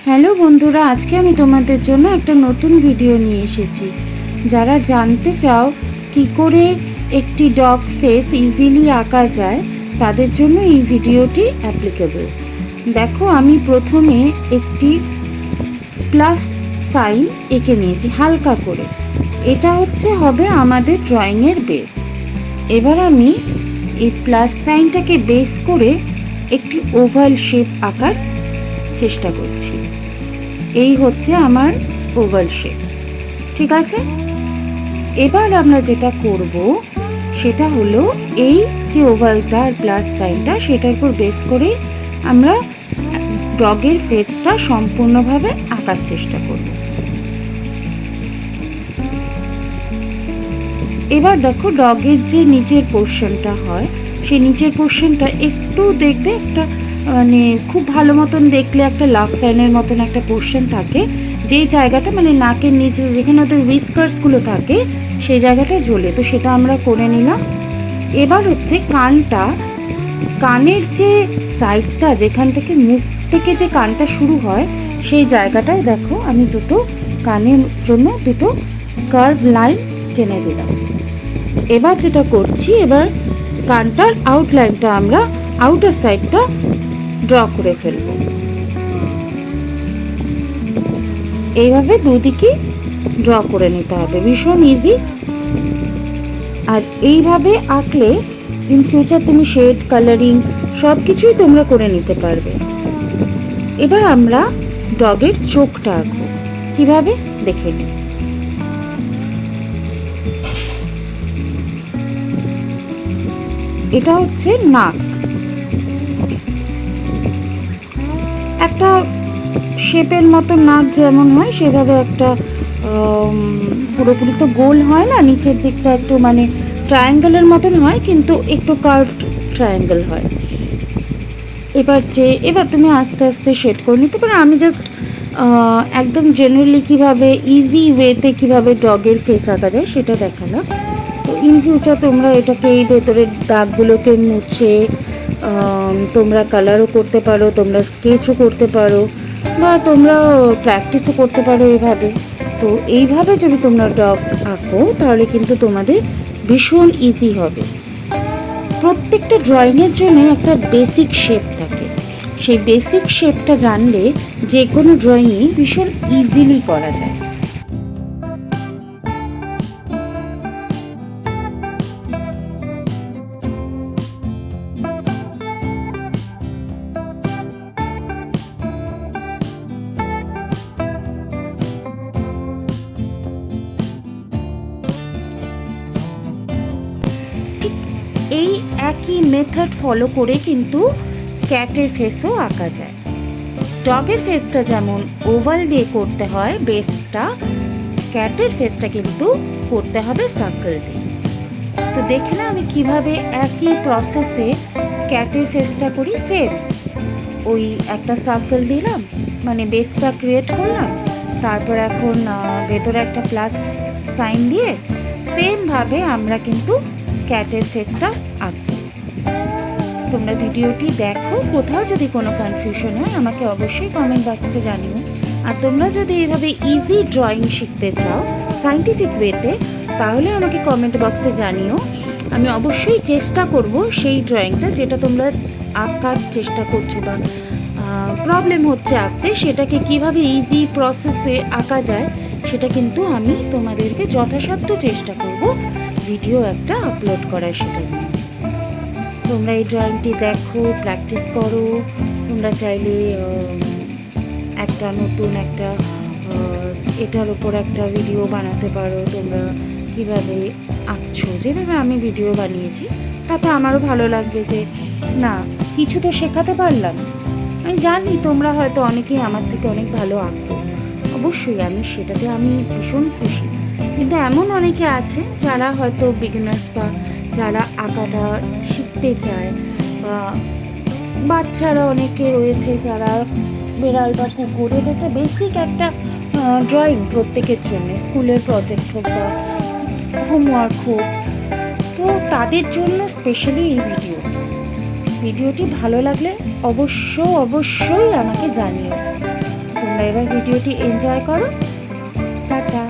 Hello বন্ধুরা, আজকে আমি তোমাদের জন্য একটা নতুন ভিডিও নিয়ে এসেছি। যারা জানতে চাও কি করে একটি ডগ ফেস ইজিলি আঁকা যায়, তাদের জন্য এই ভিডিওটি অ্যাপ্লিকেবল। দেখো, আমি প্রথমে একটি প্লাস সাইন এঁকে নিয়েছি হালকা করে। এটা হবে আমাদের ড্রয়িংয়ের বেস। এবার আমি এই প্লাস সাইনটাকে বেস করে একটি ওভাল শেপ আঁকার চেষ্টা করছি। এই হচ্ছে আমার ওভাল শেপ, ঠিক আছে। এবার আমরা যেটা করব সেটা হলো এই যে ওভালটা আর প্লাস সাইনটা, সেটার উপর বেস করে আমরা ডগের ফেসটা সম্পূর্ণভাবে আঁকার চেষ্টা করব। এবার দেখো, ডগের যে নিচের পোর্শনটা হয়, সেই নিচের পোর্শনটা একটু দেখবে একটা খুব ভালো মতন দেখলে একটা লাভ সাইনের মতন একটা পোর্শন থাকে, যেই জায়গাটা নাকের নিচে যেখানে ওদের হুইস্কার্সগুলো থাকে সেই জায়গাটা ঝোলে, তো সেটা আমরা করে নিলাম। এবার কানের যে সাইডটা, যেখান থেকে মুখ থেকে যে কানটা শুরু হয়, সেই জায়গাটায় দেখো আমি দুটো কানের জন্য দুটো কার্ভ লাইন টেনে দিলাম। এবার যেটা করছি, এবার কানটার আউটলাইনটা আমরা আউটার সাইডটা ড্র করে ফেলব। এইভাবে দুদিকে ড্র করে নিতে হবে, ভীষণ ইজি। আর এইভাবে আঁকলে ইন ফিউচার তুমি শেড কালারিং সব কিছুই তোমরা করে নিতে পারবে। এবার আমরা ডগের চোখটা আঁকবো, কিভাবে দেখে নিই। এটা হচ্ছে নাক, একটা শেপের মতো নাক যেমন হয় সেভাবে একটা পুরোপুরি তো গোল হয় না, নিচের দিকটা একটু ট্রায়াঙ্গেলের মতন হয়, কিন্তু একটু কার্ভড ট্রায়াঙ্গেল হয়। এবার তুমি আস্তে আস্তে শেড করে নিতে পারো। আমি জাস্ট একদম জেনারেলি কিভাবে ইজি ওয়েতে কিভাবে ডগের ফেস আঁকা যায় সেটা দেখালাম। তো ইন ফিউচার তোমরা এটাকে এই ভেতরের দাগগুলোকে মুছে তোমরা কালারও করতে পারো, তোমরা স্কেচও করতে পারো, বা তোমরা প্র্যাকটিসও করতে পারো এইভাবে। তো এইভাবে যদি তোমরা ডগ আঁকো তাহলে কিন্তু তোমাদের ভীষণ ইজি হবে। প্রত্যেকটা ড্রয়িংয়ের জন্য একটা বেসিক শেপ থাকে, সেই বেসিক শেপটা জানলে যে কোনো ড্রয়িংই ভীষণ ইজিলি করা যায়। এই একই মেথড ফলো করে কিন্তু ক্যাটের ফেসও আঁকা যায়। ডগের ফেসটা যেমন ওভাল দিয়ে করতে হয় বেসটা, ক্যাটের ফেসটা কিন্তু করতে হবে সার্কেল দিয়ে। তো দেখে না আমি কিভাবে একই প্রসেসে ক্যাটের ফেসটা করি। সেম ওই একটা সার্কেল দিলাম, বেসটা ক্রিয়েট করলাম, তারপর এখন ভেতরে একটা প্লাস সাইন দিয়ে সেমভাবে আমরা কিন্তু ক্যাটের ফেসটা আঁকবো। তোমরা ভিডিওটি দেখো, কোথাও যদি কোনো কনফিউশন হয় আমাকে অবশ্যই কমেন্ট বক্সে জানিও। আর তোমরা যদি এইভাবে ইজি ড্রয়িং শিখতে চাও সায়েন্টিফিক ওয়েতে, তাহলে আমাকে কমেন্ট বক্সে জানিও। আমি অবশ্যই চেষ্টা করব সেই ড্রয়িংটা যেটা তোমরা আঁকার চেষ্টা করছো বা প্রবলেম হচ্ছে আঁকতে, সেটাকে কিভাবে ইজি প্রসেসে আঁকা যায় সেটা কিন্তু আমি তোমাদেরকে যথাসাধ্য চেষ্টা করব ভিডিও একটা আপলোড করার। সেটা নিয়ে তোমরা এই ড্রয়িংটি দেখো, প্র্যাকটিস করো। তোমরা চাইলে একটা নতুন এটার উপর একটা ভিডিও বানাতে পারো। তোমরা কিভাবে আঁকছো, যেভাবে আমি ভিডিও বানিয়েছি, তাতে আমারও ভালো লাগবে যে না, কিছু তো শেখাতে পারলাম। আমি জানি তোমরা হয়তো অনেকেই আমার থেকে অনেক ভালো আঁকো, অবশ্যই সেটাতে আমি ভীষণ খুশি। কিন্তু এমন অনেকে আছে যারা হয়তো বিগিনার্স, বা যারা আঁকাটা শিখতে চায়, বা বাচ্চারা অনেকে রয়েছে যারা বেড়াল বা কুকুর, এটা একটা বেসিক একটা ড্রয়িং প্রত্যেকের জন্য, স্কুলের প্রজেক্ট হোক বা হোমওয়ার্ক হোক। তো তাদের জন্য স্পেশালি এই ভিডিওটি ভালো লাগলে অবশ্যই আমাকে জানিও। তোমরা এবার ভিডিওটি এনজয় করো। টাটা।